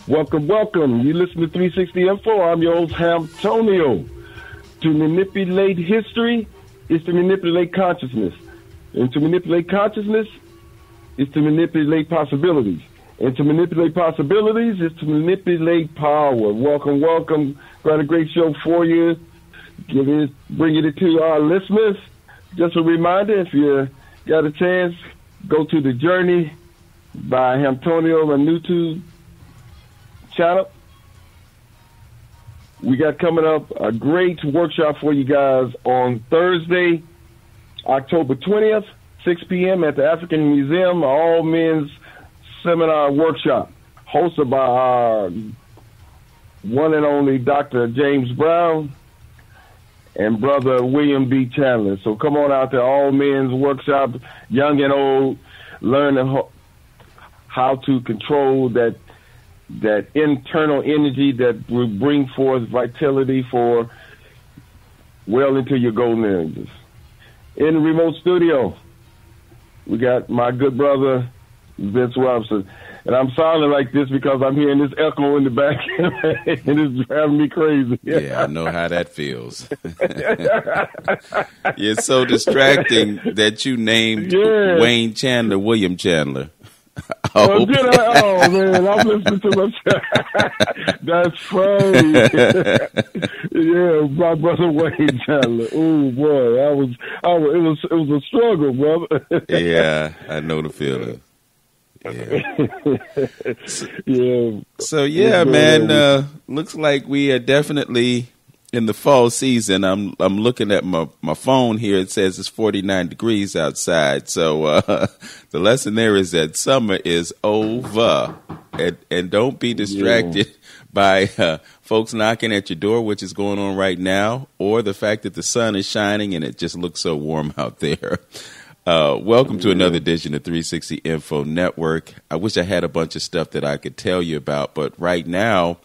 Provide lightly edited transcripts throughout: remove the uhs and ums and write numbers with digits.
Welcome, welcome. You listen to 360 Info. I'm your host, Antonio. To manipulate history is to manipulate consciousness. And to manipulate consciousness is to manipulate possibilities. And to manipulate possibilities is to manipulate power. Welcome, welcome. Got a great show for you. Bringing it to our listeners. Just a reminder, if you got a chance, go to The Journey by Antonio, my YouTube channel. We got coming up a great workshop for you guys on Thursday, October 20th, 6 p.m. at the African Museum, all men's seminar workshop, hosted by our one and only Dr. James Brown and Brother William B. Chandler. So come on out to all men's workshop, young and old, learning how to control that internal energy that will bring forth vitality for well into your golden ages. In the remote studio, we got my good brother, Vince Robinson. And I'm silent like this because I'm hearing this echo in the back, and it's driving me crazy. Yeah, I know how that feels. It's so distracting that you named Wayne Chandler William Chandler. Oh, man, I'm listening to myself. That's funny. Yeah, my brother Wayne Chandler. Oh boy, it was a struggle, brother. Yeah, I know the feeling. Yeah. So yeah, man. Looks like we are definitely in the fall season. I'm looking at my phone here. It says it's 49 degrees outside. So the lesson there is that summer is over, and don't be distracted by folks knocking at your door, which is going on right now, or the fact that the sun is shining and it just looks so warm out there. Welcome to another edition of 360 Info Network. I wish I had a bunch of stuff that I could tell you about, but right now,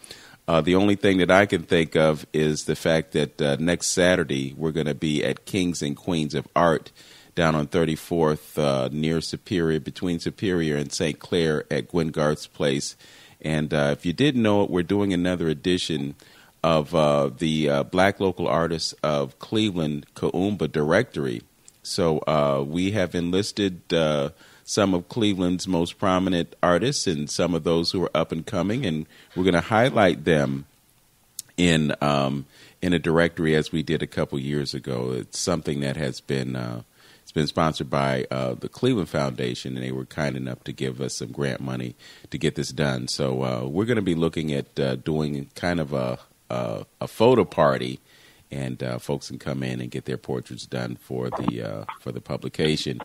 the only thing that I can think of is the fact that next Saturday we're going to be at Kings and Queens of Art down on 34th near Superior, between Superior and St. Clair at Gwen Garth's Place. And if you didn't know it, we're doing another edition of the Black Local Artists of Cleveland Kuumba Directory. So we have enlisted some of Cleveland's most prominent artists and some of those who are up and coming, and we're going to highlight them in a directory as we did a couple years ago. It's something that has been it's been sponsored by the Cleveland Foundation, and they were kind enough to give us some grant money to get this done. So we're going to be looking at doing kind of a photo party. And folks can come in and get their portraits done for the publication.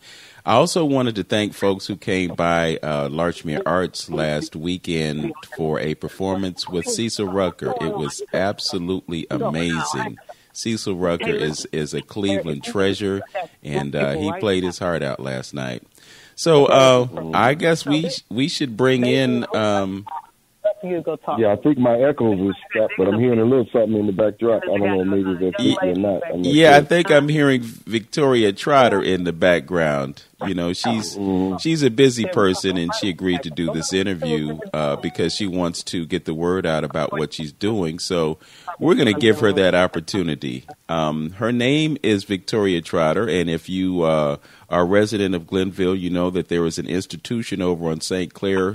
I also wanted to thank folks who came by Larchmere Arts last weekend for a performance with Cecil Rucker. It was absolutely amazing. Cecil Rucker is a Cleveland treasure, and he played his heart out last night. So I guess we should bring in. You go talk. Yeah, I think my echoes was stopped, but I'm hearing a little something in the backdrop. I don't know, maybe they're speaking or not. Yeah, sure. I think I'm hearing Victoria Trotter in the background. You know, she's a busy person, and she agreed to do this interview because she wants to get the word out about what she's doing. So we're going to give her that opportunity. Her name is Victoria Trotter, and if you are a resident of Glenville, you know that there is an institution over on St. Clair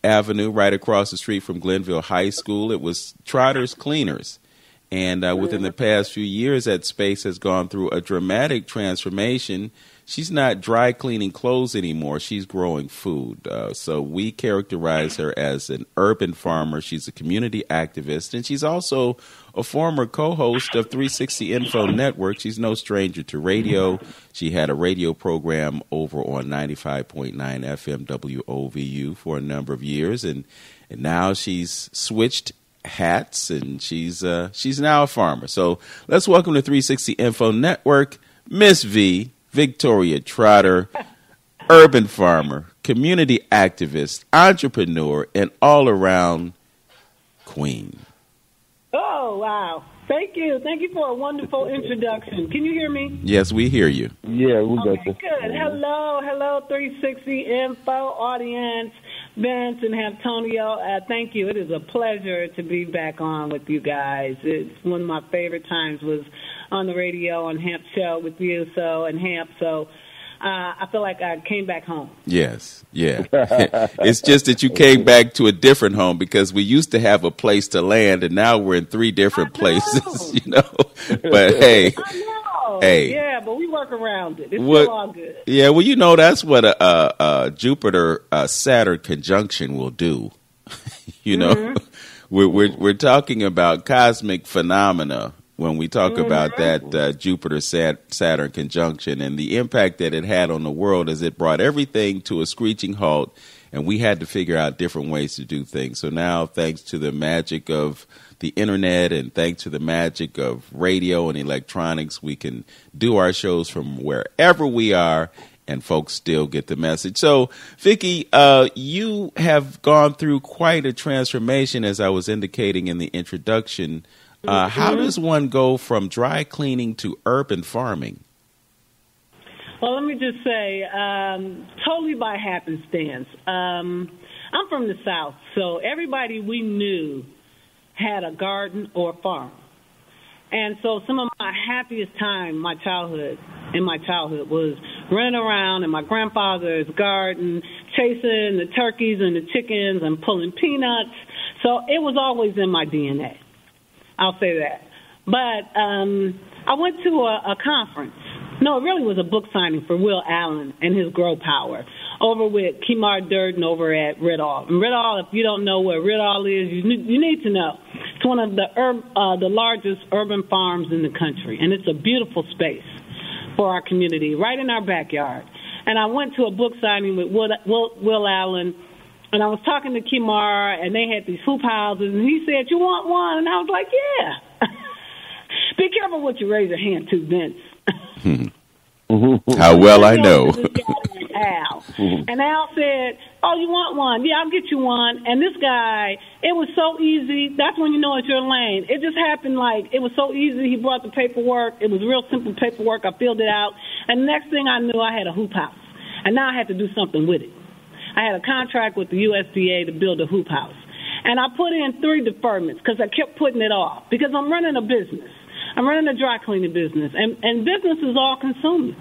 Avenue, right across the street from Glenville High School. It was Trotters Cleaners. And within the past few years, that space has gone through a dramatic transformation. She's not dry cleaning clothes anymore. She's growing food. So we characterize her as an urban farmer. She's a community activist, and she's also a former co-host of 360 Info Network. She's no stranger to radio. She had a radio program over on 95.9 FM WOVU for a number of years, and now she's switched hats, and she's now a farmer. So let's welcome to 360 Info Network, Miss V, Victoria Trotter, urban farmer, community activist, entrepreneur, and all-around queen. Oh, wow. Thank you. Thank you for a wonderful introduction. Can you hear me? Yes, we hear you. Yeah, we got you. Good. Hello, 360 Info audience. Vince and Antonio, thank you. It is a pleasure to be back on with you guys. It's one of my favorite times was on the radio on Hamp's show with you, and Hamp. So I feel like I came back home. Yes, yeah. It's just that you came back to a different home because we used to have a place to land, and now we're in 3 different places, you know. But hey. Hey. Yeah, but we work around it. It's still all good. Yeah, well, you know, that's what a Jupiter-Saturn conjunction will do. You know, we're talking about cosmic phenomena when we talk about that Jupiter-Saturn conjunction and the impact that it had on the world as it brought everything to a screeching halt, and we had to figure out different ways to do things. So now, thanks to the magic of the internet and thanks to the magic of radio and electronics, we can do our shows from wherever we are, and folks still get the message. So, Vicki, you have gone through quite a transformation, as I was indicating in the introduction. How does one go from dry cleaning to urban farming? Well, let me just say, totally by happenstance. I'm from the South, so everybody we knew had a garden or farm. And so some of my happiest time in my childhood was running around in my grandfather's garden, chasing the turkeys and the chickens and pulling peanuts. So it was always in my DNA. I'll say that. But I went to a conference. No, it really was a book signing for Will Allen and his Grow Power over with Kemar Durden over at Ridall. And Ridall, if you don't know where Ridall is, you need to know. It's one of the largest urban farms in the country, and it's a beautiful space for our community, right in our backyard. And I went to a book signing with Will Allen, and I was talking to Kemar, and they had these hoop houses, and he said, "You want one?" And I was like, "Yeah." Be careful what you raise your hand to, Vince. How well I know. Al. And Al said, "Oh, you want one? Yeah, I'll get you one." And this guy, it was so easy. That's when you know it's your lane. It just happened like it was so easy. He brought the paperwork. It was real simple paperwork. I filled it out. And the next thing I knew, I had a hoop house. And now I had to do something with it. I had a contract with the USDA to build a hoop house. And I put in 3 deferments because I kept putting it off because I'm running a business. I'm running a dry cleaning business, and business is all-consuming.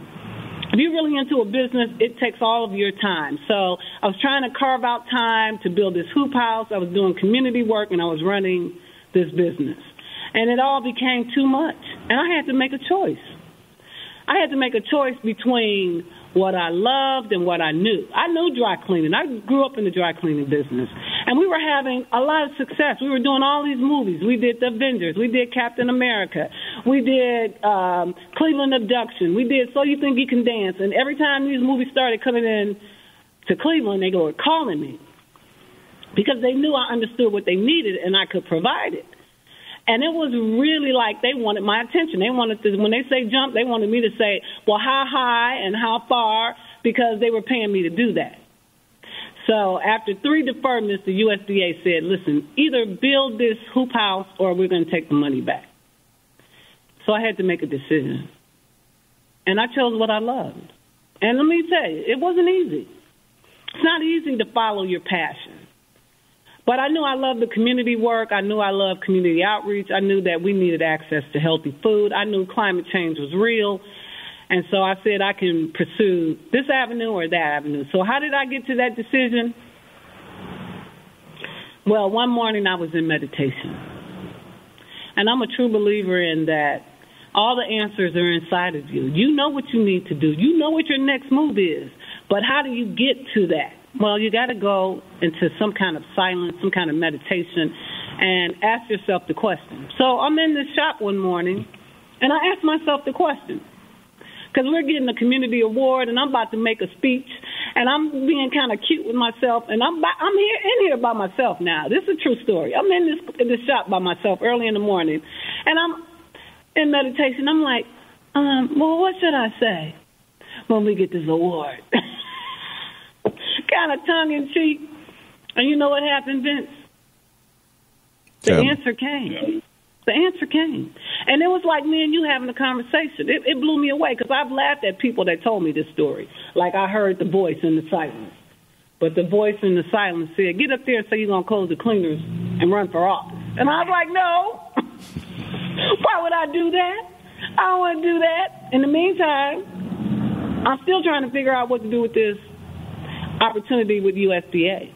If you're really into a business, it takes all of your time. So I was trying to carve out time to build this hoop house. I was doing community work, and I was running this business. And it all became too much, and I had to make a choice. I had to make a choice between what I loved and what I knew. I knew dry cleaning. I grew up in the dry cleaning business. And we were having a lot of success. We were doing all these movies. We did The Avengers. We did Captain America. We did Cleveland Abduction. We did So You Think You Can Dance. And every time these movies started coming in to Cleveland, they were calling me because they knew I understood what they needed and I could provide it. And it was really like they wanted my attention. They wanted to, when they say jump, they wanted me to say, well, how high and how far, because they were paying me to do that. So after 3 deferments, the USDA said, listen, either build this hoop house or we're going to take the money back. So I had to make a decision. And I chose what I loved. And let me tell you, it wasn't easy. It's not easy to follow your passion. But I knew I loved the community work. I knew I loved community outreach. I knew that we needed access to healthy food. I knew climate change was real. And so I said I can pursue this avenue or that avenue. So how did I get to that decision? Well, one morning I was in meditation. And I'm a true believer in that all the answers are inside of you. You know what you need to do. You know what your next move is. But how do you get to that? Well, you got to go into some kind of silence, some kind of meditation, and ask yourself the question. So I'm in this shop one morning, and I asked myself the question, because we're getting a community award, and I'm about to make a speech, and I'm being kind of cute with myself, and I'm here by myself now. This is a true story. I'm in this shop by myself early in the morning, and I'm in meditation. I'm like, well, what should I say when we get this award? Kind of tongue-in-cheek. And you know what happened, Vince? The answer came. The answer came. And it was like me and you having a conversation. It blew me away because I've laughed at people that told me this story. Like I heard the voice in the silence. But the voice in the silence said, get up there and say you're going to close the cleaners and run for office. And I was like, no. Why would I do that? I don't want to do that. In the meantime, I'm still trying to figure out what to do with this opportunity with USDA.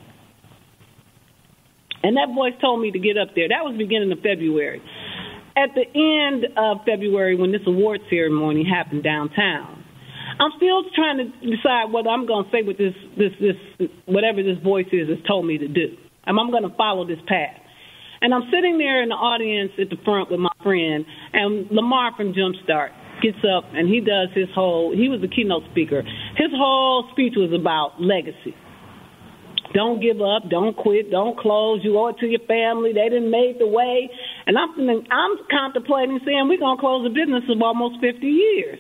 And that voice told me to get up there. That was beginning of February. At the end of February, when this award ceremony happened downtown, I'm still trying to decide whether I'm going to say what this whatever this voice is has told me to do. And I'm going to follow this path. And I'm sitting there in the audience at the front with my friend, and Lamar from Jumpstart gets up, and he does he was the keynote speaker. His whole speech was about legacy. Don't give up, don't quit, don't close. You owe it to your family. They didn't make the way. And I'm contemplating saying we're going to close a business of almost 50 years.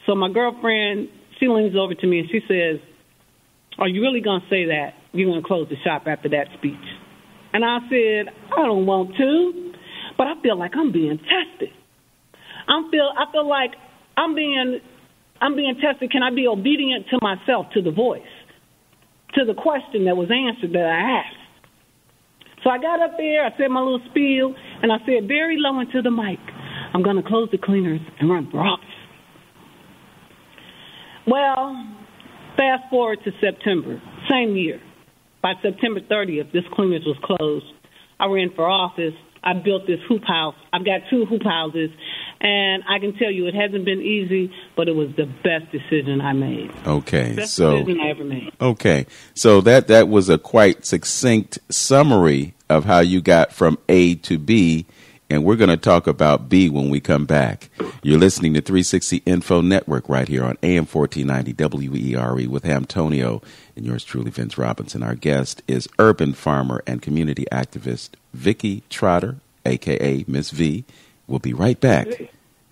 So my girlfriend, she leans over to me and she says, are you really going to say that? You're going to close the shop after that speech? And I said, I don't want to, but I feel like I'm being tested. I feel like I'm being tested. Can I be obedient to myself, to the voice, to the question that was answered that I asked? So I got up there, I said my little spiel, and I said very low into the mic, I'm going to close the cleaners and run for office. Well, fast forward to September, same year. By September 30th, this cleaners was closed. I ran for office. I built this hoop house. I've got 2 hoop houses, and I can tell you it hasn't been easy, but it was the best decision I made. Okay, best decision I ever made. Okay, so that was a quite succinct summary of how you got from A to B, and we're going to talk about B when we come back. You're listening to 360 Info Network right here on AM 1490 WERE with Antonio and yours truly, Vince Robinson. Our guest is urban farmer and community activist Vicki Trotter, a.k.a. Miss V. We'll be right back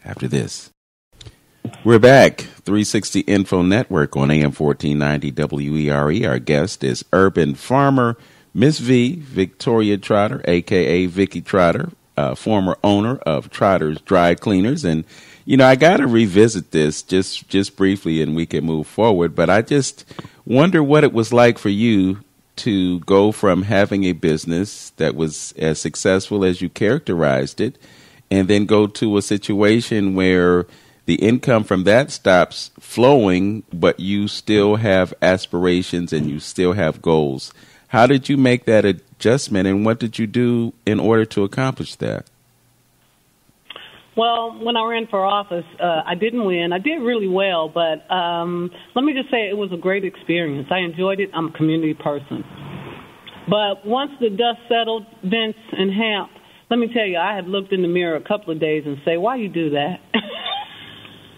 after this. We're back, 360 Info Network on AM 1490 WERE. Our guest is urban farmer Miss V, Victoria Trotter, a.k.a. Vicki Trotter, former owner of Trotters Dry Cleaners. And, you know, I got to revisit this just briefly and we can move forward. But I just wonder what it was like for you to go from having a business that was as successful as you characterized it and then go to a situation where the income from that stops flowing, but you still have aspirations and you still have goals. How did you make that adjustment, and what did you do in order to accomplish that? Well, when I ran for office, I didn't win. I did really well, but let me just say it was a great experience. I enjoyed it. I'm a community person. But once the dust settled, Vince and Hamp, let me tell you, I have looked in the mirror a couple of days and say, why you do that?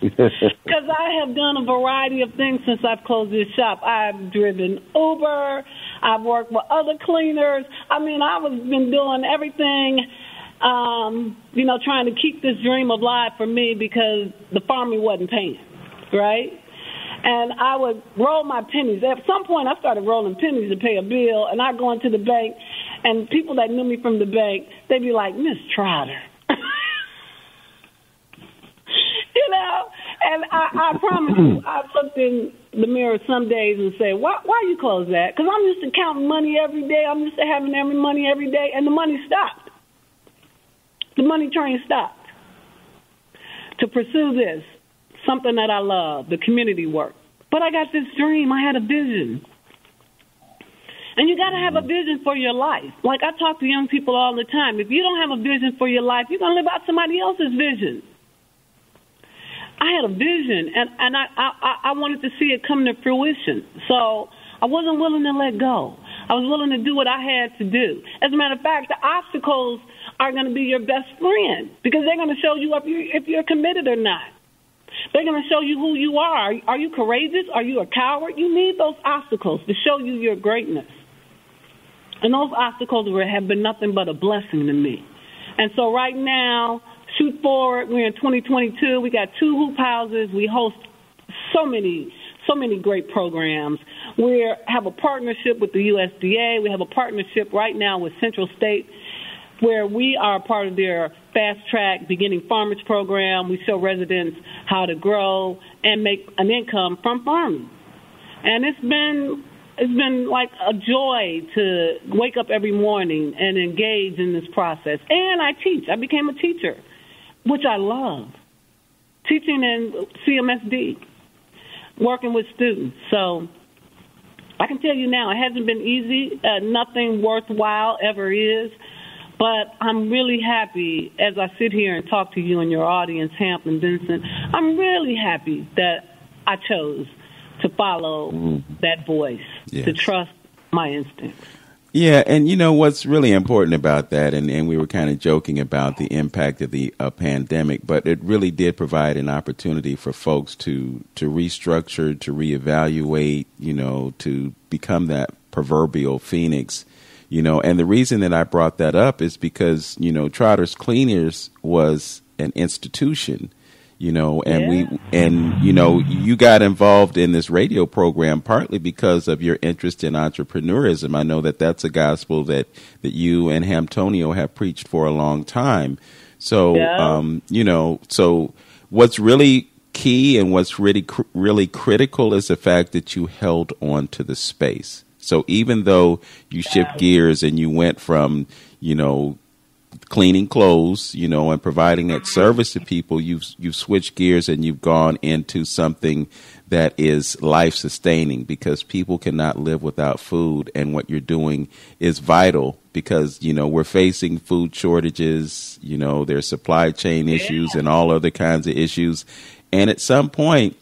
Because I have done a variety of things since I've closed this shop. I've driven Uber. I've worked with other cleaners. I mean, I've been doing everything, trying to keep this dream alive for me because the farmer wasn't paying, right? And I would roll my pennies. At some point, I started rolling pennies to pay a bill, and I'd go into the bank, and people that knew me from the bank, they'd be like, Miss Trotter. And I promise you, I've looked in the mirror some days and say, why you close that? Because I'm used to counting money every day. I'm used to having money every day, and the money stopped. The money train stopped. To pursue this, something that I love, the community work. But I got this dream. I had a vision. And you got to have a vision for your life. Like I talk to young people all the time. If you don't have a vision for your life, you're going to live out somebody else's vision. I had a vision, and I wanted to see it come to fruition. So I wasn't willing to let go. I was willing to do what I had to do. As a matter of fact, the obstacles are going to be your best friend because they're going to show you if you're committed or not. They're going to show you who you are. Are you courageous? Are you a coward? You need those obstacles to show you your greatness. And those obstacles have been nothing but a blessing to me. And so right now, shoot forward. We're in 2022. We got 2 hoop houses. We host so many great programs. We have a partnership with the USDA. We have a partnership right now with Central State where we are part of their Fast Track Beginning Farmers program. We show residents how to grow and make an income from farming. And it's been like a joy to wake up every morning and engage in this process. And I teach. I became a teacher, which I love. Teaching in CMSD, working with students. So I can tell you now, it hasn't been easy. Nothing worthwhile ever is. But I'm really happy as I sit here and talk to you and your audience, Hamp and Vincent. I'm really happy that I chose to follow that voice, to trust my instincts. Yeah, and you know what's really important about that, and we were kind of joking about the impact of the pandemic, but it really did provide an opportunity for folks to restructure, to reevaluate, you know, to become that proverbial phoenix, you know. And the reason that I brought that up is because, you know, Trotters Cleaners was an institution, you know, and you know, you got involved in this radio program partly because of your interest in entrepreneurism. I know that that's a gospel that you and Hamptonio have preached for a long time. So, you know, so what's really key and what's really critical is the fact that you held on to the space. So even though you shift gears and you went from, you know, cleaning clothes, you know, and providing that service to people, you've switched gears and you've gone into something that is life-sustaining, because people cannot live without food, and what you're doing is vital because, you know, we're facing food shortages, you know, there's supply chain issues and all other kinds of issues, and at some point,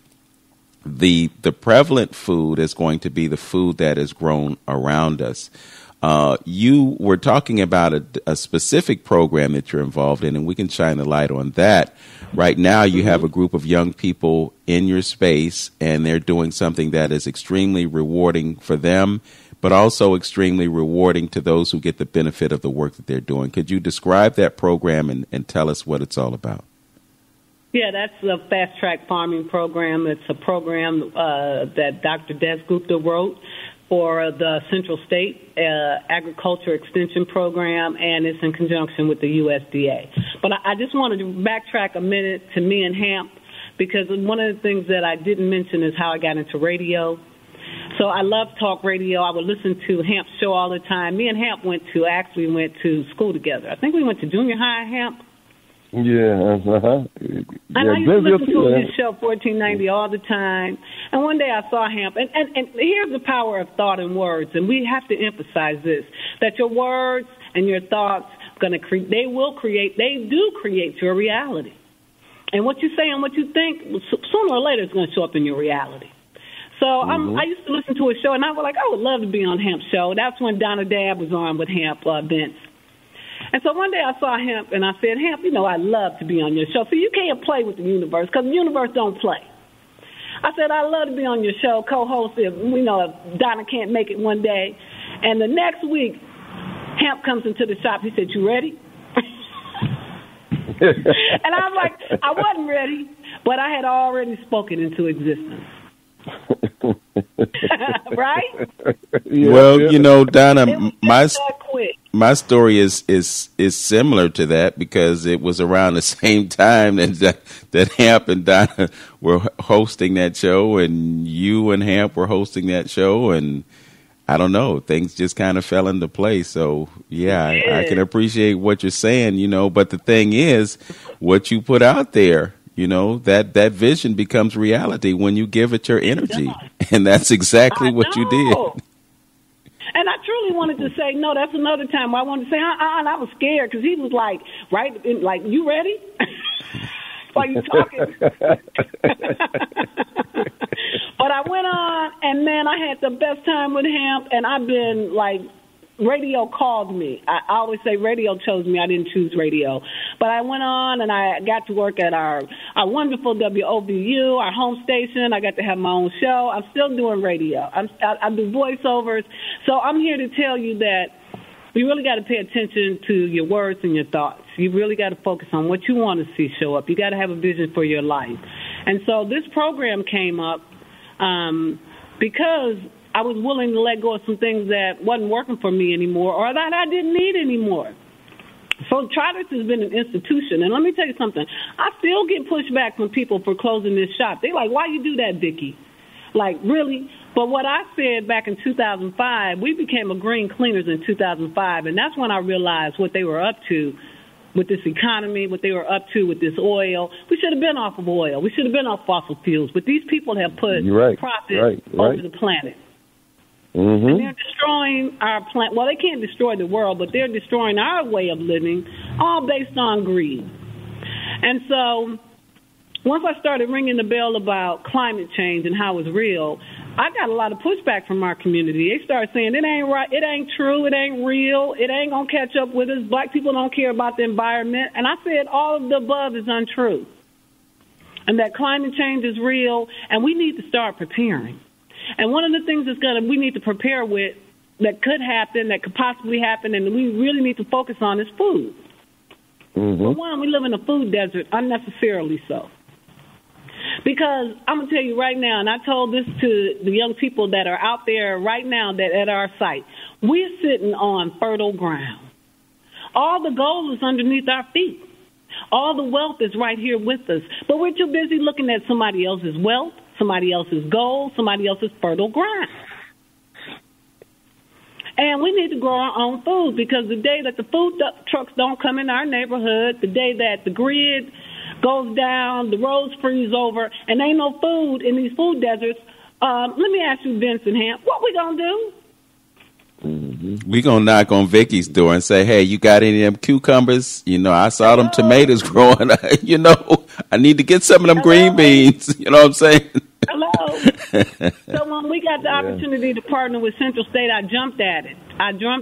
the prevalent food is going to be the food that is grown around us. You were talking about a specific program that you're involved in, and we can shine the light on that. Right now, you have a group of young people in your space, and they're doing something that is extremely rewarding for them, but also extremely rewarding to those who get the benefit of the work that they're doing. Could you describe that program and tell us what it's all about? Yeah, that's the Fast Track Farming Program. It's a program that Dr. Des Gupta wrote for the Central State Agriculture Extension Program, and it's in conjunction with the USDA. But I just wanted to backtrack a minute to me and Hamp, because one of the things that I didn't mention is how I got into radio. So I love talk radio. I would listen to Hamp's show all the time. Me and Hamp went to school together. I think we went to junior high, Hamp. Yeah, And I used to listen to his show, 1490, all the time. And one day I saw Hamp. And here's the power of thought and words. And we have to emphasize this, that your words and your thoughts they do create your reality. And what you say and what you think, sooner or later, is going to show up in your reality. So I used to listen to his show, and I was like, I would love to be on Hamp's show. That's when Donna Dab was on with Hamp, Vince. And so one day I saw Hamp, and I said, Hamp, you know, I'd love to be on your show. So you can't play with the universe, because the universe don't play. I said, I'd love to be on your show, co-host if Donna can't make it one day. And the next week, Hamp comes into the shop. He said, you ready? And I was like, I wasn't ready, but I had already spoken into existence. Right? Well, you know, Donna, my story is similar to that, because it was around the same time that Hamp and Donna were hosting that show, and you and Hamp were hosting that show, and I don't know, things just kind of fell into place. So yeah, I can appreciate what you're saying, you know, but the thing is, what you put out there, you know, that vision becomes reality when you give it your energy. And that's exactly what you did. And I truly wanted to say, no, that's another time where I wanted to say, and I was scared, because he was like, you ready? While you talking. But I went on, and man, I had the best time with Hamp, and I've been like, radio called me. I always say radio chose me. I didn't choose radio. But I went on, and I got to work at our wonderful WOBU, our home station. I got to have my own show. I'm still doing radio. I do voiceovers. So I'm here to tell you that you really got to pay attention to your words and your thoughts. You really got to focus on what you want to see show up. You got to have a vision for your life. And so this program came up because I was willing to let go of some things that wasn't working for me anymore, or that I didn't need anymore. So Trotters has been an institution, and let me tell you something. I still get pushback from people for closing this shop. They're like, why you do that, Vicki? Like, really? But what I said back in 2005, we became a green cleaners in 2005, and that's when I realized what they were up to with this economy, what they were up to with this oil. We should have been off of oil. We should have been off fossil fuels. But these people have put profit over the planet. Mm-hmm. And they're destroying our planet. Well, they can't destroy the world, but they're destroying our way of living, all based on greed. And so once I started ringing the bell about climate change and how it's real, I got a lot of pushback from our community. They started saying, it ain't right, it ain't true, it ain't real, it ain't going to catch up with us. Black people don't care about the environment. And I said all of the above is untrue. And that climate change is real, and we need to start preparing. And one of the things we need to prepare with that could happen, that could possibly happen, and we really need to focus on is food. Mm-hmm. For one, we live in a food desert, unnecessarily so. Because I'm going to tell you right now, and I told this to the young people that are out there right now that at our site, we're sitting on fertile ground. All the gold is underneath our feet. All the wealth is right here with us. But we're too busy looking at somebody else's wealth, somebody else's gold, somebody else's fertile ground. And we need to grow our own food, because the day that the food trucks don't come in our neighborhood, the day that the grid goes down, the roads freeze over, and ain't no food in these food deserts, let me ask you, Vincent Ham, what we going to do? Mm-hmm. We going to knock on Vicky's door and say, hey, you got any of them cucumbers? You know, I saw them tomatoes growing. You know, I need to get some of them green beans. You know what I'm saying? Hello. So when we got the opportunity to partner with Central State, I jumped at it.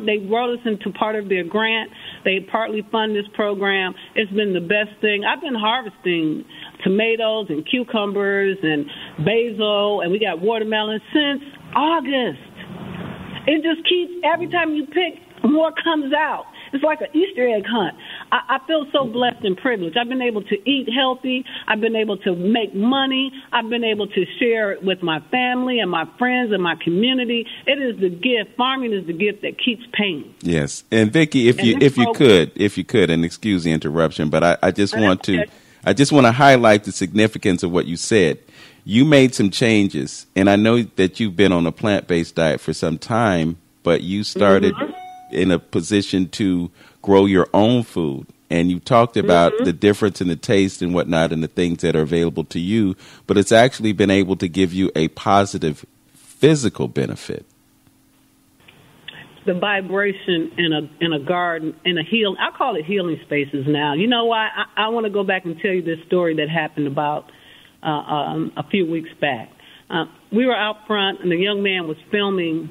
They wrote us into part of their grant. They partly fund this program. It's been the best thing. I've been harvesting tomatoes and cucumbers and basil, and we got watermelon since August. It just keeps, every time you pick, more comes out. It's like an Easter egg hunt. I feel so blessed and privileged. I've been able to eat healthy. I've been able to make money. I've been able to share it with my family and my friends and my community. It is the gift. Farming is the gift that keeps paying. Yes. And Vicki, if you could, and excuse the interruption, but I just want to highlight the significance of what you said. You made some changes, and I know that you've been on a plant-based diet for some time, but you started in a position to grow your own food. And you talked about the difference in the taste and whatnot and the things that are available to you, but it's actually been able to give you a positive physical benefit. The vibration in a garden, in a I call it healing spaces now. You know why? I want to go back and tell you this story that happened about a few weeks back. We were out front, and the young man was filming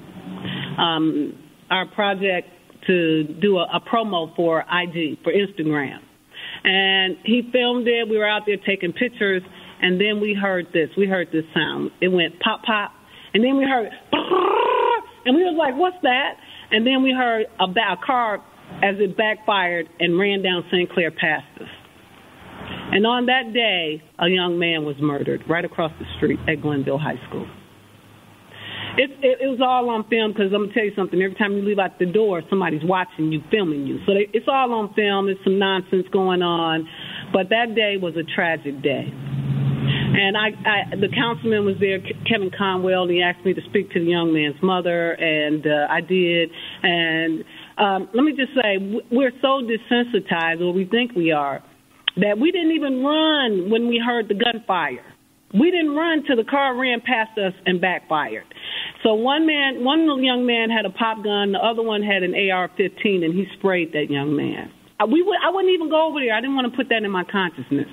our project to do a promo for IG, for Instagram. And he filmed it. We were out there taking pictures, and then we heard this. We heard this sound. It went pop, pop, and then we heard, and we was like, what's that? And then we heard a car as it backfired and ran down St. Clair past us. And on that day, a young man was murdered right across the street at Glenville High School. It was all on film, because I'm going to tell you something. Every time you leave out the door, somebody's watching you, filming you. So it's all on film. There's some nonsense going on. But that day was a tragic day. And the councilman was there, Kevin Conwell, and he asked me to speak to the young man's mother, and I did. And let me just say, we're so desensitized, or we think we are, that we didn't even run when we heard the gunfire. We didn't run till the car ran past us and backfired. So one young man had a pop gun, the other one had an AR-15, and he sprayed that young man. I wouldn't even go over there. I didn't want to put that in my consciousness.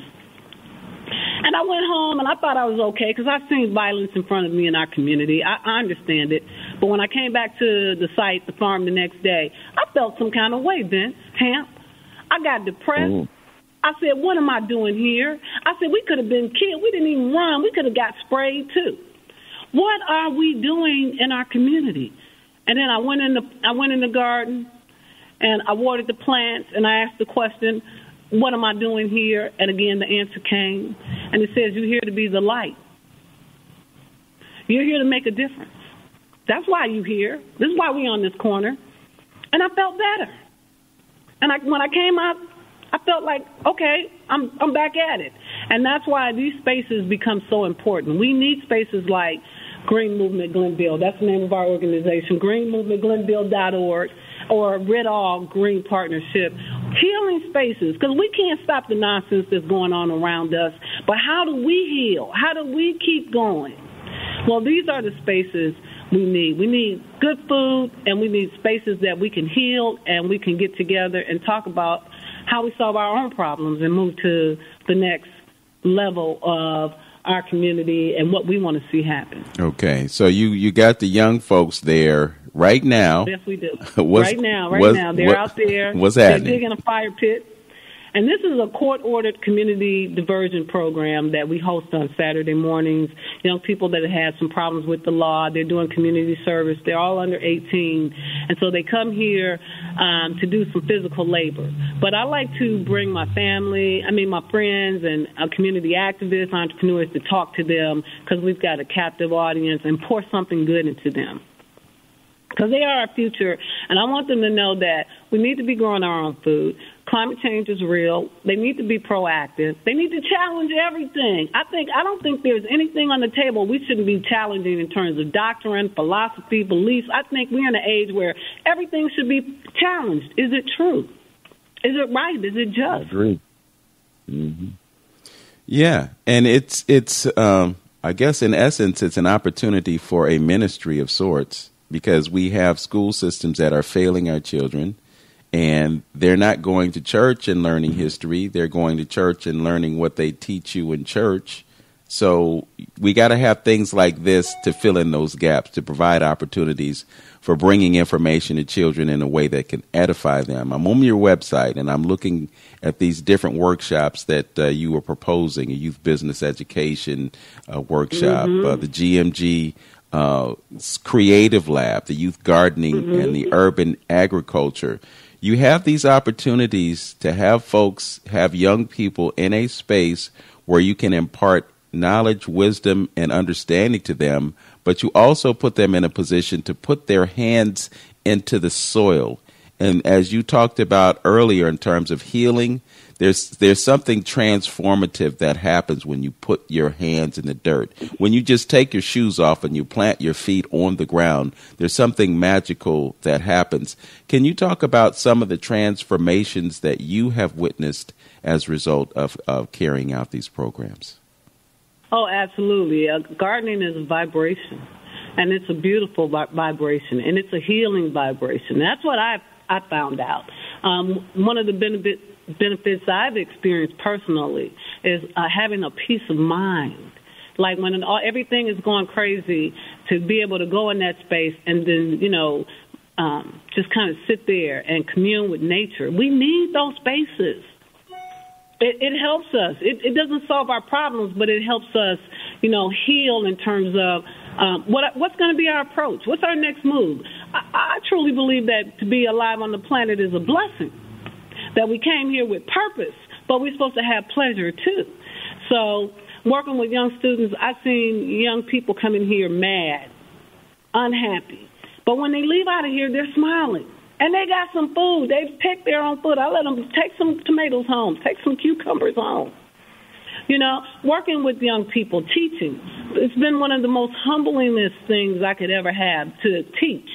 And I went home, and I thought I was okay, because I've seen violence in front of me in our community. I understand it. But when I came back to the site, the farm, the next day, I felt some kind of way, Vince, Hamp. I got depressed. I said, what am I doing here? I said, we could have been killed. We didn't even run. We could have got sprayed, too. What are we doing in our community? And then I went in the garden, and I watered the plants, and I asked the question, what am I doing here? And again, the answer came, and it says, you're here to be the light. You're here to make a difference. That's why you're here. This is why we're on this corner. And I felt better. And when I came out, I felt like, okay, I'm back at it. And that's why these spaces become so important. We need spaces like Green Movement Glenville. That's the name of our organization, greenmovementglenville.org, or Red All Green Partnership. Healing spaces, because we can't stop the nonsense that's going on around us, but how do we heal? How do we keep going? Well, these are the spaces we need. We need good food, and we need spaces that we can heal, and we can get together and talk about how we solve our own problems and move to the next level of our community and what we want to see happen. Okay, so you got the young folks there right now. Yes, we do. Right now. They're out there. What's happening? They're digging a fire pit. And this is a court-ordered community diversion program that we host on Saturday mornings. Young people that have had some problems with the law, they're doing community service. They're all under 18. And so they come here to do some physical labor. But I like to bring my friends and community activists, entrepreneurs to talk to them because we've got a captive audience and pour something good into them. Because they are our future, and I want them to know that we need to be growing our own food. Climate change is real. They need to be proactive. They need to challenge everything. I don't think there's anything on the table we shouldn't be challenging in terms of doctrine, philosophy, beliefs. I think we're in an age where everything should be challenged. Is it true? Is it right? Is it just? I agree. Mm-hmm. Yeah, and it's I guess in essence, it's an opportunity for a ministry of sorts, because we have school systems that are failing our children, and they're not going to church and learning history. They're going to church and learning what they teach you in church. So we got to have things like this to fill in those gaps, to provide opportunities for bringing information to children in a way that can edify them. I'm on your website, and I'm looking at these different workshops that you were proposing, a youth business education workshop, the GMG Creative Lab, the youth gardening, and the urban agriculture. You have these opportunities to have young people in a space where you can impart knowledge, wisdom, and understanding to them, but you also put them in a position to put their hands into the soil. And as you talked about earlier in terms of healing, there's something transformative that happens when you put your hands in the dirt. When you just take your shoes off and you plant your feet on the ground, there's something magical that happens. Can you talk about some of the transformations that you have witnessed as a result of carrying out these programs? Oh, absolutely. Gardening is a vibration, and it's a beautiful vibration, and it's a healing vibration. That's what I found out. One of the benefits I've experienced personally is having a peace of mind. Like when everything is going crazy, to be able to go in that space and then, just kind of sit there and commune with nature. We need those spaces. It helps us. It doesn't solve our problems, but it helps us, heal in terms of what's going to be our approach. What's our next move? I truly believe that to be alive on the planet is a blessing, that we came here with purpose, but we're supposed to have pleasure too. So working with young students, I've seen young people come in here mad, unhappy. But when they leave out of here, they're smiling. And they got some food. They've picked their own food. I let them take some tomatoes home, take some cucumbers home. Working with young people, teaching, it's been one of the most humblingest things I could ever have to teach.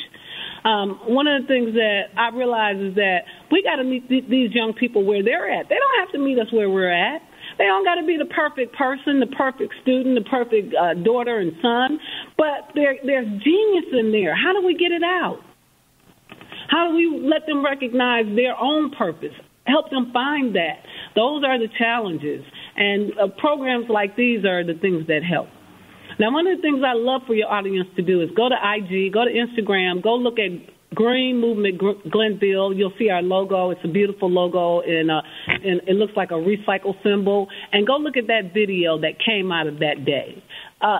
One of the things that I realize is that we got to meet these young people where they're at. They don't have to meet us where we're at. They don't got to be the perfect person, the perfect student, the perfect daughter and son, but there's genius in there. How do we get it out? How do we let them recognize their own purpose, help them find that? Those are the challenges, and programs like these are the things that help. Now, one of the things I love for your audience to do is go to IG, go to Instagram, go look at Green Movement Glenville. You'll see our logo. It's a beautiful logo, and it looks like a recycle symbol. And go look at that video that came out of that day.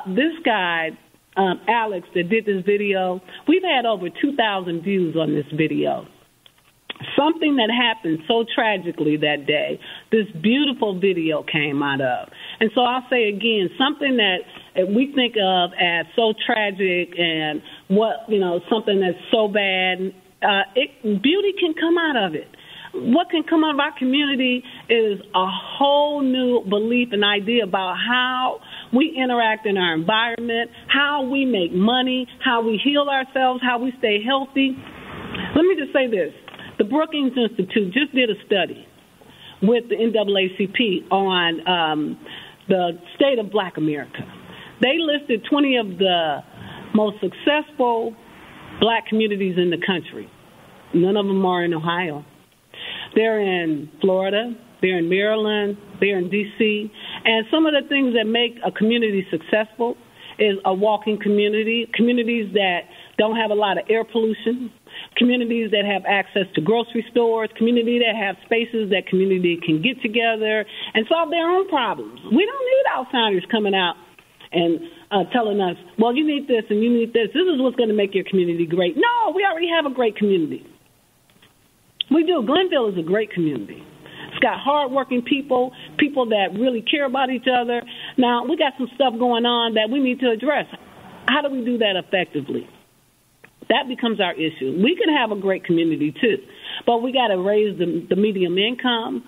This guy, Alex, that did this video, we've had over 2,000 views on this video. Something that happened so tragically that day, this beautiful video came out of. And so I'll say again, something that we think of as so tragic and something that's so bad, beauty can come out of it. What can come out of our community is a whole new belief and idea about how we interact in our environment, how we make money, how we heal ourselves, how we stay healthy. Let me just say this. The Brookings Institute just did a study with the NAACP on the state of Black America. They listed 20 of the most successful Black communities in the country. None of them are in Ohio. They're in Florida, they're in Maryland, they're in D.C., and some of the things that make a community successful is a walking community, communities that don't have a lot of air pollution, communities that have access to grocery stores, communities that have spaces that community can get together and solve their own problems. We don't need outsiders coming out and telling us, well, you need this and you need this. This is what's going to make your community great. No, we already have a great community. We do. Glenville is a great community. It's got hardworking people, people that really care about each other. Now, we got some stuff going on that we need to address. How do we do that effectively? That becomes our issue. We can have a great community, too, but we got to raise the medium income,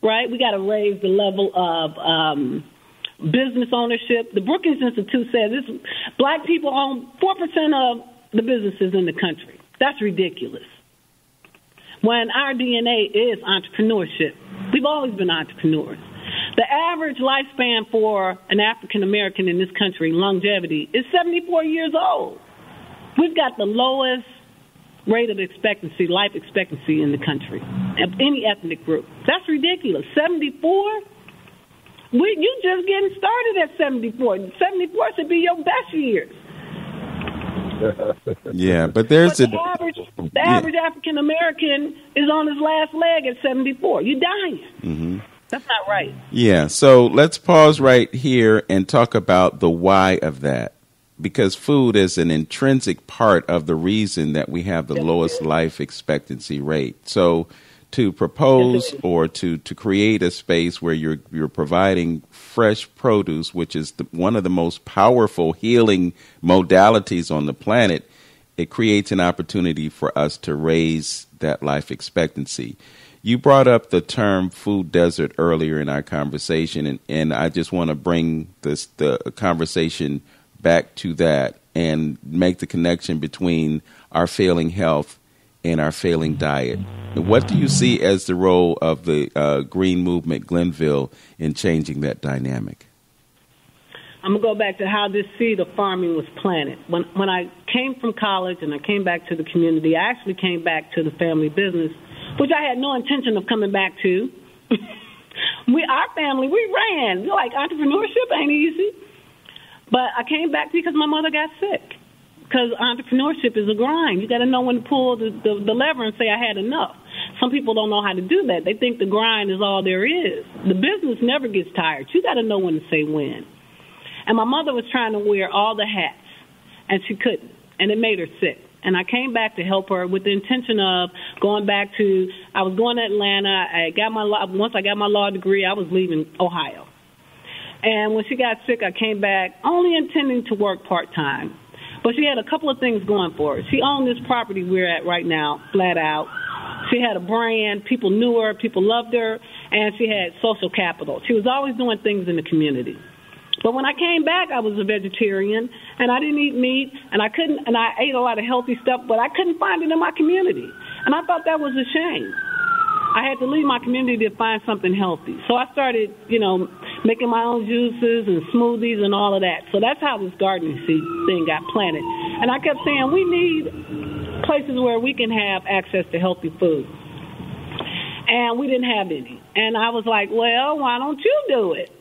right? We got to raise the level of business ownership. The Brookings Institute says Black people own 4% of the businesses in the country. That's ridiculous. When our DNA is entrepreneurship. We've always been entrepreneurs. The average lifespan for an African American in this country, longevity, is 74 years old. We've got the lowest rate of expectancy, life expectancy in the country, of any ethnic group. That's ridiculous. 74? You just getting started at 74. 74 should be your best years. Yeah, but there's the average African American is on his last leg at 74. You're dying. Mm-hmm. That's not right. Yeah, so let's pause right here and talk about the why of that, because food is an intrinsic part of the reason that we have the lowest life expectancy rate. So to propose or to create a space where you're providing fresh produce, which is one of the most powerful healing modalities on the planet, it creates an opportunity for us to raise that life expectancy. You brought up the term food desert earlier in our conversation, and I just want to bring the conversation back to that and make the connection between our failing health and our failing diet. What do you see as the role of the Green Movement Glenville in changing that dynamic? I'm going to go back to how this seed of farming was planted. When I came from college and I came back to the community, I actually came back to the family business, which I had no intention of coming back to. Our family, we ran. Like, entrepreneurship ain't easy. But I came back because my mother got sick. Because entrepreneurship is a grind. You got to know when to pull the lever and say, I had enough. Some people don't know how to do that. They think the grind is all there is. The business never gets tired. You got to know when to say when. And my mother was trying to wear all the hats, and she couldn't, and it made her sick. And I came back to help her with the intention of going back to, I was going to Atlanta. Once I got my law degree, I was leaving Ohio. And when she got sick, I came back only intending to work part-time. But she had a couple of things going for her. She owned this property we're at right now, flat out. She had a brand. People knew her. People loved her. And she had social capital. She was always doing things in the community. But when I came back, I was a vegetarian, and I didn't eat meat, and I ate a lot of healthy stuff, but I couldn't find it in my community. And I thought that was a shame. I had to leave my community to find something healthy. So I started, making my own juices and smoothies and all of that. So that's how this gardening seed thing got planted. And I kept saying, we need places where we can have access to healthy food. And we didn't have any. And I was like, well, why don't you do it?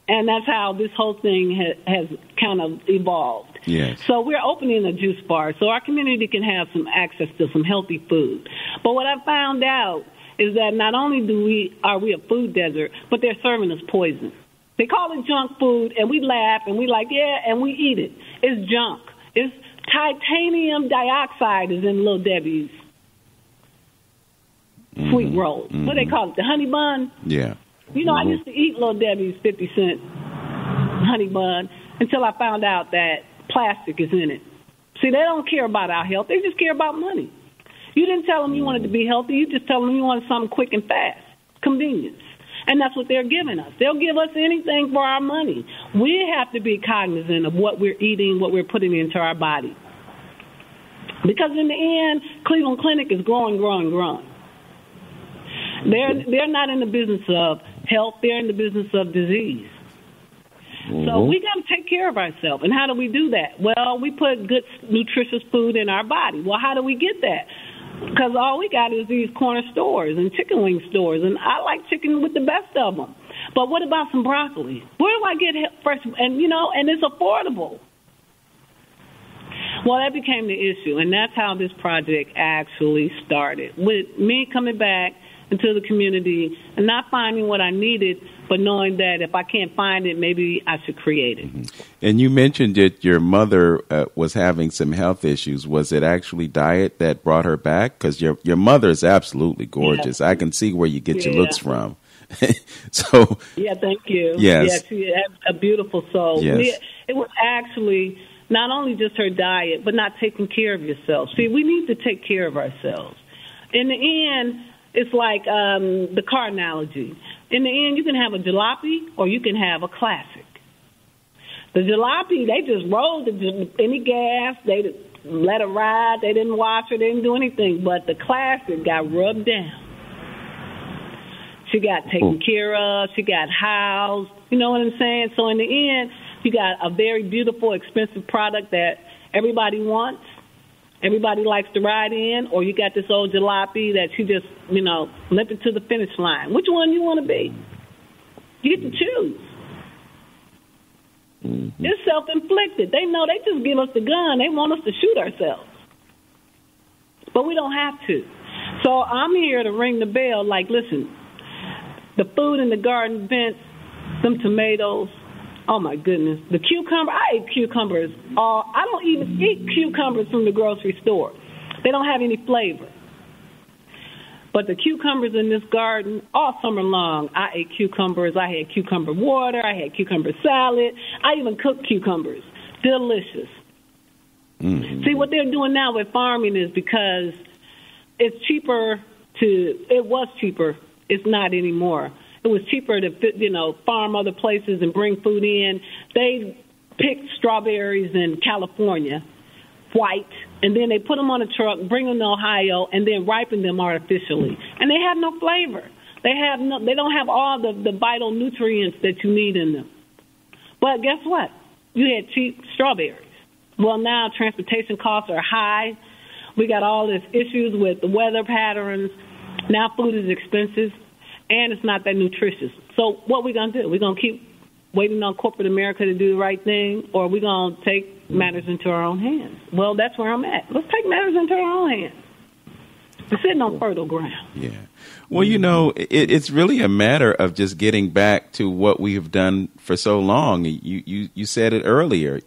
And that's how this whole thing has kind of evolved. Yes. So we're opening a juice bar so our community can have some access to some healthy food. But what I found out is that not only are we a food desert, but they're serving us poison. They call it junk food, and we laugh, and we like, yeah, and we eat it. It's junk. It's titanium dioxide is in Little Debbie's sweet rolls. Mm-hmm. What do they call it, the honey bun? Yeah. I used to eat Little Debbie's 50-cent honey bun until I found out that plastic is in it. See, they don't care about our health. They just care about money. You didn't tell them you wanted to be healthy. You just tell them you wanted something quick and fast, convenience. And that's what they're giving us. They'll give us anything for our money. We have to be cognizant of what we're eating, what we're putting into our body. Because in the end, Cleveland Clinic is growing. They're not in the business of health. They're in the business of disease. So we got to take care of ourselves. And how do we do that? Well, we put good, nutritious food in our body. Well, how do we get that? Because all we got is these corner stores and chicken wing stores. And I like chicken with the best of them. But what about some broccoli? Where do I get fresh? And, and it's affordable. Well, that became the issue. And that's how this project actually started. With me coming back into the community and not finding what I needed, but knowing that if I can't find it, maybe I should create it. And you mentioned that your mother was having some health issues. Was it actually diet that brought her back? Because your mother is absolutely gorgeous. I can see where you get your looks from. So yeah, thank you. Yes. Yeah, she has a beautiful soul. Yes. It was actually not only just her diet, but not taking care of yourself. See, we need to take care of ourselves. In the end, it's like the car analogy. In the end, you can have a jalopy or you can have a classic. The jalopy, they just rolled any gas. They let it ride. They didn't wash it. They didn't do anything. But the classic got rubbed down. She got taken care of. She got housed. You know what I'm saying? So in the end, you got a very beautiful, expensive product that everybody wants. Everybody likes to ride in, or you got this old jalopy that you just, limping to the finish line. Which one you want to be? You get to choose. Mm-hmm. It's self-inflicted. They know they just give us the gun. They want us to shoot ourselves. But we don't have to. So I'm here to ring the bell like, listen, the food in the garden vents, some tomatoes, oh, my goodness. The cucumber, I ate cucumbers. I don't even eat cucumbers from the grocery store. They don't have any flavor. But the cucumbers in this garden, all summer long, I ate cucumbers. I had cucumber water. I had cucumber salad. I even cooked cucumbers. Delicious. Mm-hmm. See, what they're doing now with farming is because it was cheaper. It's not anymore. It was cheaper to, farm other places and bring food in. They picked strawberries in California, white, and then they put them on a truck, bring them to Ohio, and then ripen them artificially. And they have no flavor. They don't have all the vital nutrients that you need in them. But guess what? You had cheap strawberries. Well, now transportation costs are high. We got all these issues with the weather patterns. Now food is expensive. And it's not that nutritious. So what are we going to do? We're going to keep waiting on corporate America to do the right thing, or are we going to take matters into our own hands? Well, that's where I'm at. Let's take matters into our own hands. We're sitting on fertile ground. Yeah. Well, it's really a matter of just getting back to what we have done for so long. You said it earlier,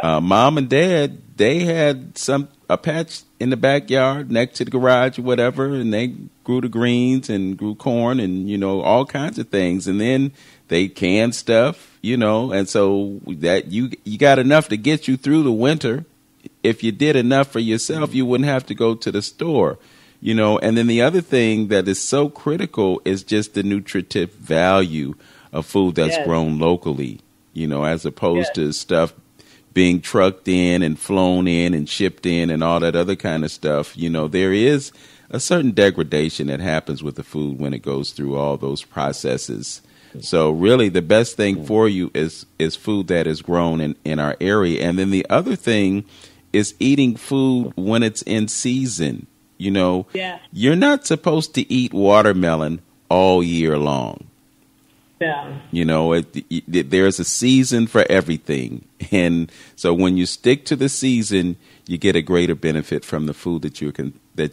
Mom and Dad, they had a patch in the backyard next to the garage or whatever, and they grew the greens and grew corn and, all kinds of things. And then they canned stuff, and so that you got enough to get you through the winter. If you did enough for yourself, you wouldn't have to go to the store, And then the other thing that is so critical is just the nutritive value of food that's grown locally, as opposed to stuff being trucked in and flown in and shipped in and all that other kind of stuff. There is a certain degradation that happens with the food when it goes through all those processes. So really the best thing for you is food that is grown in our area. And then the other thing is eating food when it's in season. You're not supposed to eat watermelon all year long. Yeah. There's a season for everything. And so when you stick to the season, you get a greater benefit from the food that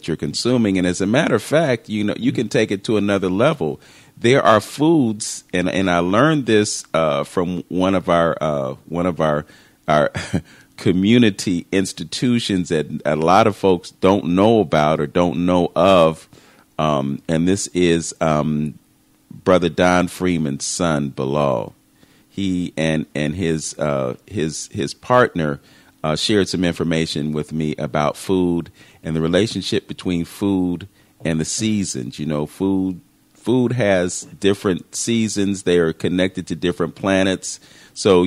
you're consuming. And as a matter of fact, you can take it to another level. There are foods, and I learned this from one of our community institutions that a lot of folks don't know about or don't know of. And this is Brother Don Freeman's son, Bilal. He and his partner shared some information with me about food and the relationship between food and the seasons. Food food has different seasons. They are connected to different planets. So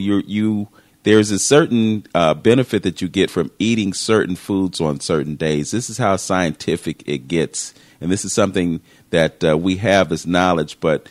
there's a certain benefit that you get from eating certain foods on certain days. This is how scientific it gets. And this is something that we have as knowledge, but,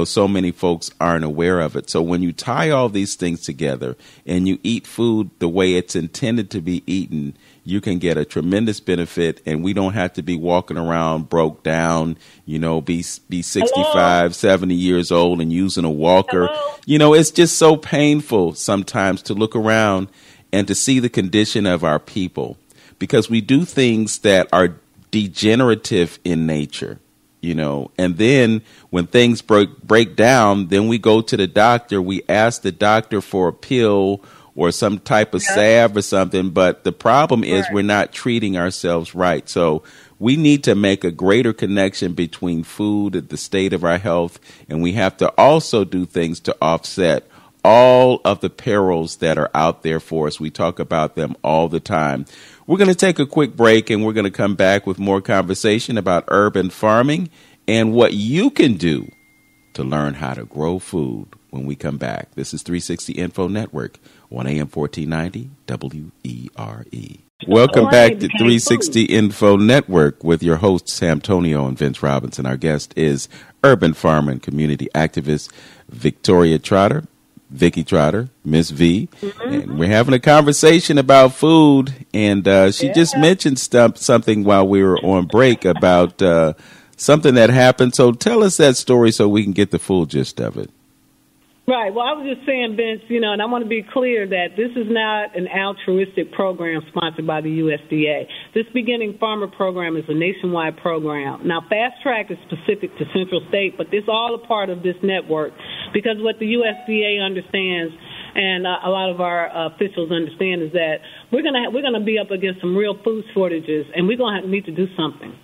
so many folks aren't aware of it. So when you tie all these things together and you eat food the way it's intended to be eaten, you can get a tremendous benefit, and we don't have to be walking around broke down, be 65, 70 years old and using a walker. It's just so painful sometimes to look around and to see the condition of our people, because we do things that are degenerative in nature. And then when things break down, then we go to the doctor. We ask the doctor for a pill or some type of salve or something. But the problem is we're not treating ourselves right. So we need to make a greater connection between food and the state of our health. And we have to also do things to offset all of the perils that are out there for us. We talk about them all the time. We're going to take a quick break, and we're going to come back with more conversation about urban farming and what you can do to learn how to grow food when we come back. This is 360 Info Network on AM 1490 WERE. Welcome back to 360 Info Network with your hosts, Sam Tonio and Vince Robinson. Our guest is urban farmer and community activist Victoria Trotter. Vicky Trotter, Miss V, and we're having a conversation about food, and she just mentioned something while we were on break about something that happened. So tell us that story so we can get the full gist of it. Right. Well, I was just saying, Vince, and I want to be clear that this is not an altruistic program sponsored by the USDA. This Beginning Farmer program is a nationwide program. Now, Fast Track is specific to Central State, but it's all a part of this network, because what the USDA understands and a lot of our officials understand is that we're gonna be up against some real food shortages, and we're going to need to do something.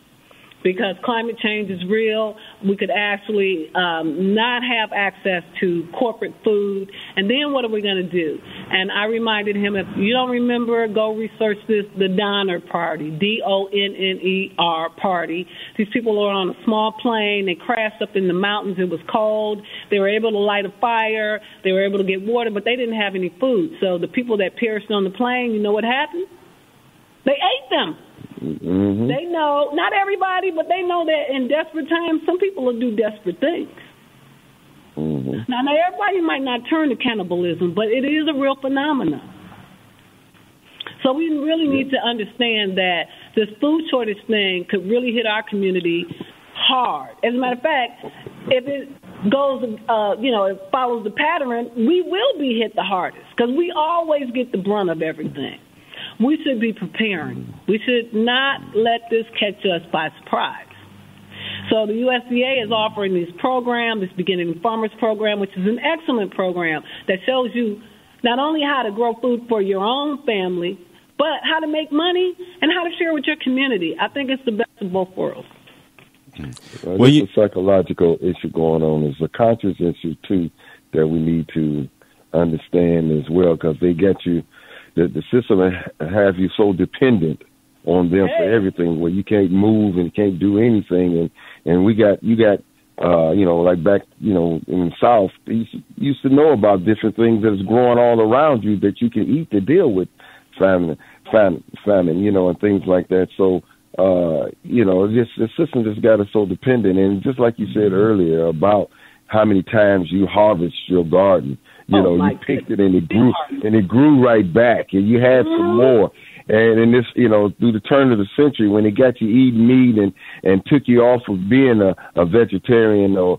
Because climate change is real, we could actually not have access to corporate food. And then what are we going to do? And I reminded him, if you don't remember, go research this, the Donner Party, DONNER Party. These people are on a small plane. They crashed up in the mountains. It was cold. They were able to light a fire. They were able to get water, but they didn't have any food. So the people that perished on the plane, you know what happened? They ate them. Mm-hmm. They know, not everybody, but they know that in desperate times, some people will do desperate things. Mm-hmm. Now, everybody might not turn to cannibalism, but it is a real phenomenon. So we really need to understand that this food shortage thing could really hit our community hard. As a matter of fact, if it goes, it follows the pattern, we will be hit the hardest, because we always get the brunt of everything. We should be preparing. We should not let this catch us by surprise. So the USDA is offering these programs, this Beginning Farmers Program, which is an excellent program that shows you not only how to grow food for your own family, but how to make money and how to share with your community. I think it's the best of both worlds. There's a psychological issue going on. There's a conscious issue, too, that we need to understand as well, because they get you. The system have you so dependent on them for everything, where you can't move and can't do anything. And you got like back, in the South, you used to know about different things that's growing all around you that you can eat to deal with famine, and things like that. So, the system just got us so dependent. And just like you said earlier about how many times you harvest your garden. You picked it and it grew right back, and you had some more. And in this, through the turn of the century, when it got you eating meat and took you off of being a vegetarian or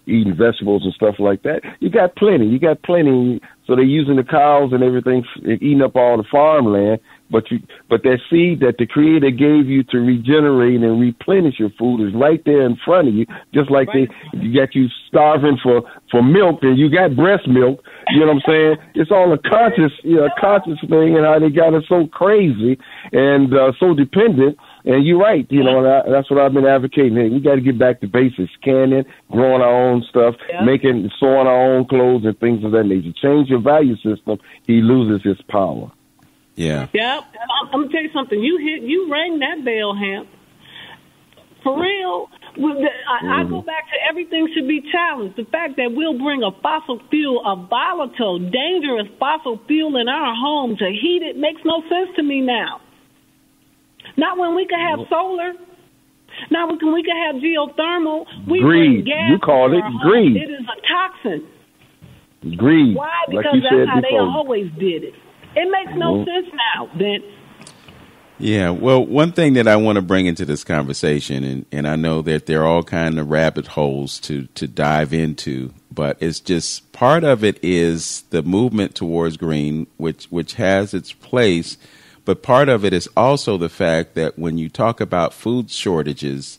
eating vegetables and stuff like that, you got plenty. So they're using the cows and everything, eating up all the farmland. But that seed that the Creator gave you to regenerate and replenish your food is right there in front of you. Just like you got you starving for milk, and you got breast milk. You know what I'm saying? It's all a conscious thing, and how they got us so crazy and so dependent. And you're right. That's what I've been advocating. Hey, we got to get back to basics: canning, growing our own stuff, sewing our own clothes, and things of that nature. Change your value system, he loses his power. Yeah. Yeah. I'm gonna tell you something. You rang that bell, Hamp. For real, I go back to everything should be challenged. The fact that we'll bring a fossil fuel, a volatile, dangerous fossil fuel in our home to heat it makes no sense to me now. Not when we can have solar. Not when we can have geothermal. We greed. Gas you called it greed. It is a toxin. Greed. Why? Because like you that's said how before. they always did it. It makes no sense now, Vince. Yeah, well, one thing that I want to bring into this conversation, and I know that there are all kinds of rabbit holes to dive into, but it's just part of it is the movement towards green, which has its place, but part of it is also the fact that when you talk about food shortages,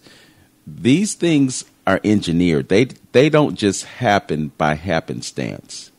these things are engineered. They don't just happen by happenstance.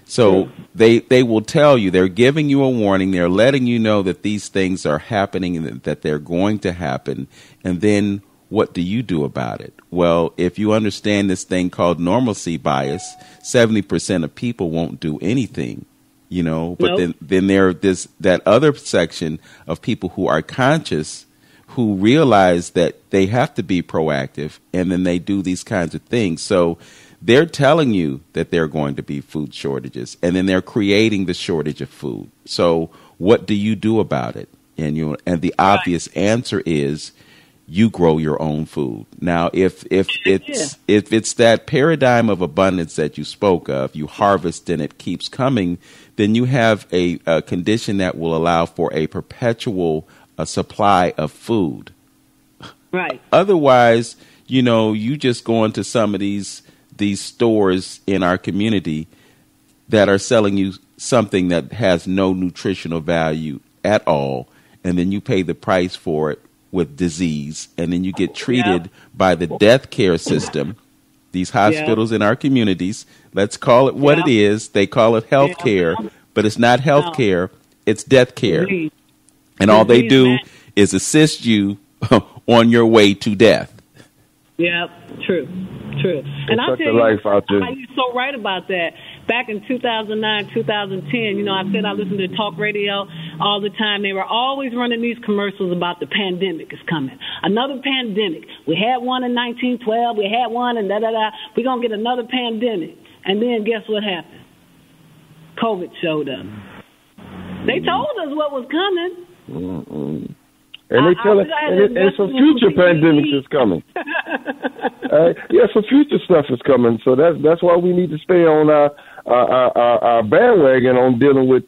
So they will tell you, they're giving you a warning, they're letting you know that these things are happening and that they're going to happen. And then what do you do about it? Well, if you understand this thing called normalcy bias, 70% of people won't do anything, you know, but then there that other section of people who are conscious, who realize that they have to be proactive, and then they do these kinds of things. So they're telling you that there are going to be food shortages, and then they're creating the shortage of food. So what do you do about it? And the obvious answer is you grow your own food. Now, if it's that paradigm of abundance that you spoke of, you harvest and it keeps coming, then you have a condition that will allow for a perpetual supply of food. Right. Otherwise, you just go into some of these stores in our community that are selling you something that has no nutritional value at all, and then you pay the price for it with disease, and then you get treated by the death care system, these hospitals in our communities. Let's call it what it is. They call it health care, but it's not health care, it's death care. And all they do is assist you on your way to death. Yeah, true. And I'll tell you, you're so right about that. Back in 2009, 2010, I said I listened to talk radio all the time. They were always running these commercials about the pandemic is coming. Another pandemic. We had one in 1912. We had one and da-da-da. We're going to get another pandemic. And then guess what happened? COVID showed up. They told us what was coming. Mm-mm. And they tell us, and some future pandemics is coming. Some future stuff is coming. So that's why we need to stay on our bandwagon on dealing with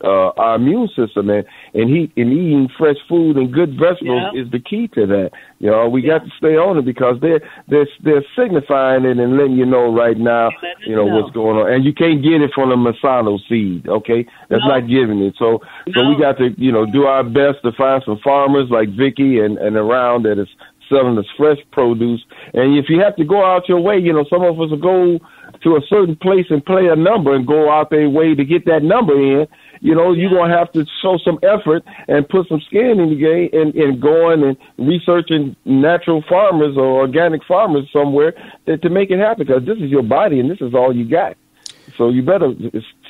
our immune system and eating fresh food and good vegetables is the key to that. We got to stay on it because they're signifying it and letting you know right now what's going on. And you can't get it from the Masano seed. Okay, that's not giving it. So we got to do our best to find some farmers like Vicky and around that is selling us fresh produce. And if you have to go out your way, some of us will go to a certain place and play a number and go out their way to get that number in. You're going to have to show some effort and put some skin in the game and going and researching natural farmers or organic farmers somewhere to make it happen, because this is your body and this is all you got. So you better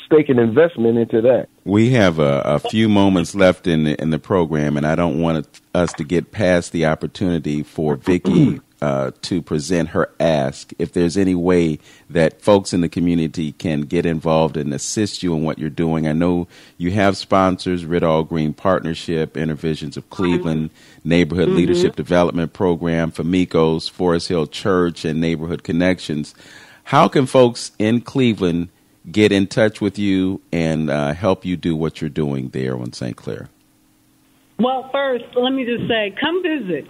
stake an investment into that. We have a few moments left in the program, and I don't want us to get past the opportunity for Vicki to present her ask. If there's any way that folks in the community can get involved and assist you in what you're doing. I know you have sponsors, Rid All Green Partnership, Intervisions of Cleveland, Neighborhood Leadership Development Program, Famicos, Forest Hill Church, and Neighborhood Connections. How can folks in Cleveland get in touch with you and help you do what you're doing there on St. Clair? Well, first, let me just say, come visit.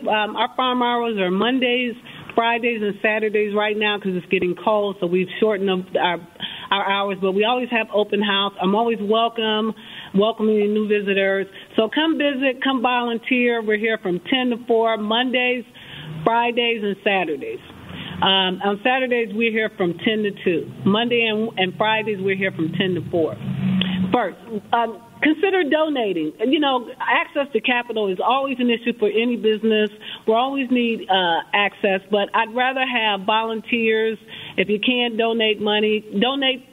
Our farm hours are Mondays, Fridays, and Saturdays right now because it's getting cold, so we've shortened up our hours. But we always have open house. I'm always welcoming new visitors. So come visit, come volunteer. We're here from 10 to 4, Mondays, Fridays, and Saturdays. On Saturdays, we're here from 10 to 2. Monday and Fridays, we're here from 10 to 4. First, consider donating. Access to capital is always an issue for any business. We always need access, but I'd rather have volunteers. If you can't donate money, donate.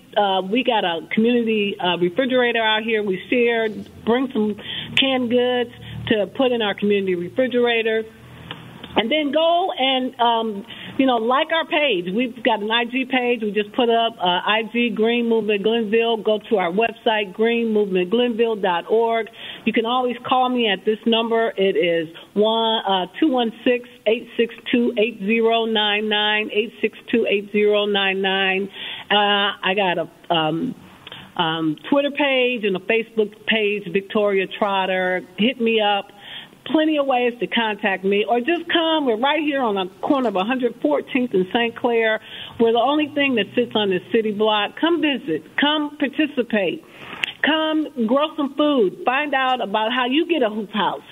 We got a community refrigerator out here. We shared. Bring some canned goods to put in our community refrigerator. And then go and, like our page. We've got an IG page. We just put up IG Green Movement Glenville. Go to our website, greenmovementglenville.org. You can always call me at this number. It is 216-862-8099, 862-8099. I got a Twitter page and a Facebook page, Victoria Trotter. Hit me up. Plenty of ways to contact me, or just come. We're right here on the corner of 114th and St. Clair. We're the only thing that sits on this city block. Come visit. Come participate. Come grow some food. Find out about how you get a hoop house,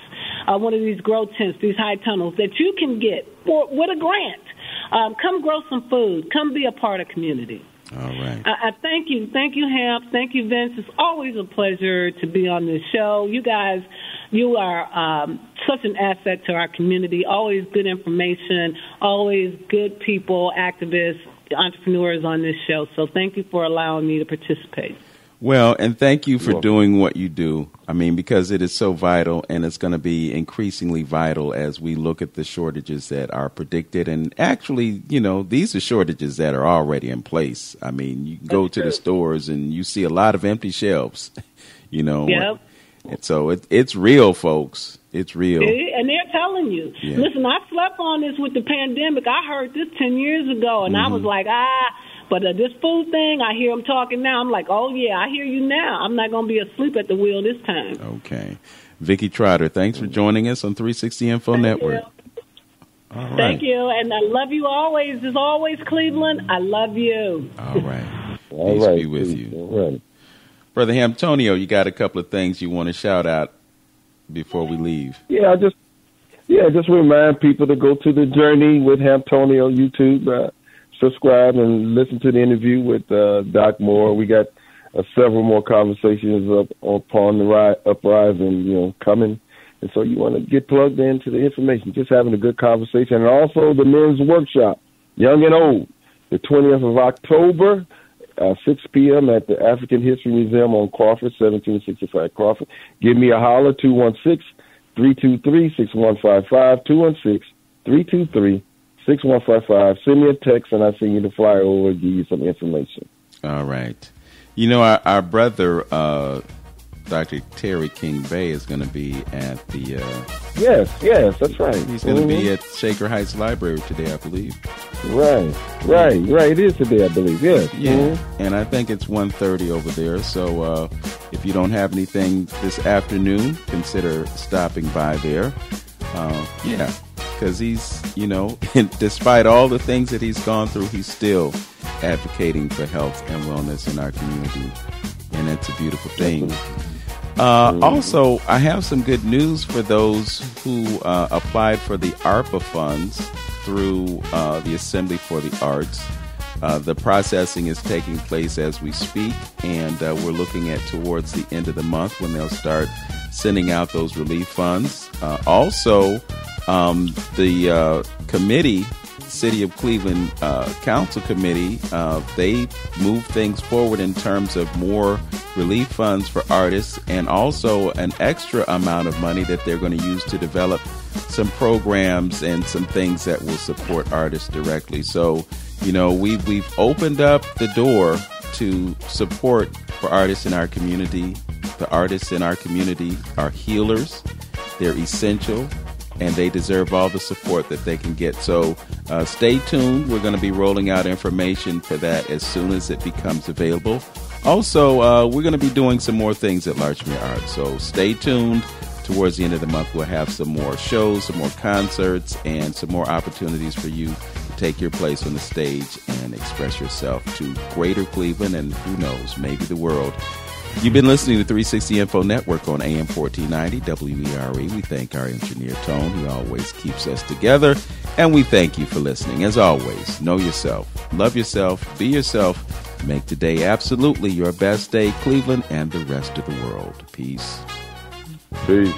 one of these grow tents, these high tunnels that you can get with a grant. Come grow some food. Come be a part of community. All right. I thank you. Thank you, Hamp. Thank you, Vince. It's always a pleasure to be on this show. You guys, you are such an asset to our community. Always good information, always good people, activists, entrepreneurs on this show. So thank you for allowing me to participate. Well, and thank you for doing what you do. I mean, because it is so vital, and it's going to be increasingly vital as we look at the shortages that are predicted. And actually, these are shortages that are already in place. I mean, you can go to the stores and you see a lot of empty shelves, Yep. And so it's real, folks. It's real. And they're telling you. Yeah. Listen, I slept on this with the pandemic. I heard this 10 years ago, and I was like, But this food thing, I hear them talking now. I'm like, oh, yeah, I hear you now. I'm not going to be asleep at the wheel this time. Okay. Vicki Trotter, thanks for joining us on 360 Info Network. All right. Thank you. And I love you always. As always, Cleveland, I love you. All right. Peace be with you. All right. Brother Antonio, you got a couple of things you want to shout out before we leave. Yeah, just remind people to go to the Journey with Antonio YouTube. Subscribe and listen to the interview with Doc Moore. We got several more conversations upon the uprising, coming. And so you want to get plugged into the information, just having a good conversation. And also the men's workshop, young and old, the 20th of October, 6 p.m. at the African History Museum on Crawford, 1765 Crawford. Give me a holler, 216-323-6155, 216-323-6155. Send me a text, and I'll send you the flyer over and give you some information. All right. Our brother, Dr. Terry King Bay, is going to be at the... Yes, that's right. He's going to be at Shaker Heights Library today, I believe. Right. It is today, I believe, yes. Yeah, and I think it's 1:30 over there. So if you don't have anything this afternoon, consider stopping by there. Because he's, despite all the things that he's gone through, he's still advocating for health and wellness in our community. And it's a beautiful thing. Also, I have some good news for those who applied for the ARPA funds through the Assembly for the Arts. The processing is taking place as we speak, and we're looking at towards the end of the month when they'll start sending out those relief funds. Also, the committee, City of Cleveland Council Committee, they move things forward in terms of more relief funds for artists, and also an extra amount of money that they're going to use to develop some programs and some things that will support artists directly. So, we've opened up the door to support for artists in our community. The artists in our community are healers. They're essential, and they deserve all the support that they can get. So stay tuned. We're going to be rolling out information for that as soon as it becomes available. Also, we're going to be doing some more things at Larchmere Arts. So stay tuned. Towards the end of the month, we'll have some more shows, some more concerts, and some more opportunities for you to take your place on the stage and express yourself to greater Cleveland and, who knows, maybe the world. You've been listening to 360 Info Network on AM 1490 WERE. We thank our engineer, Tone, who always keeps us together. And we thank you for listening. As always, know yourself, love yourself, be yourself. Make today absolutely your best day, Cleveland, and the rest of the world. Peace. Peace.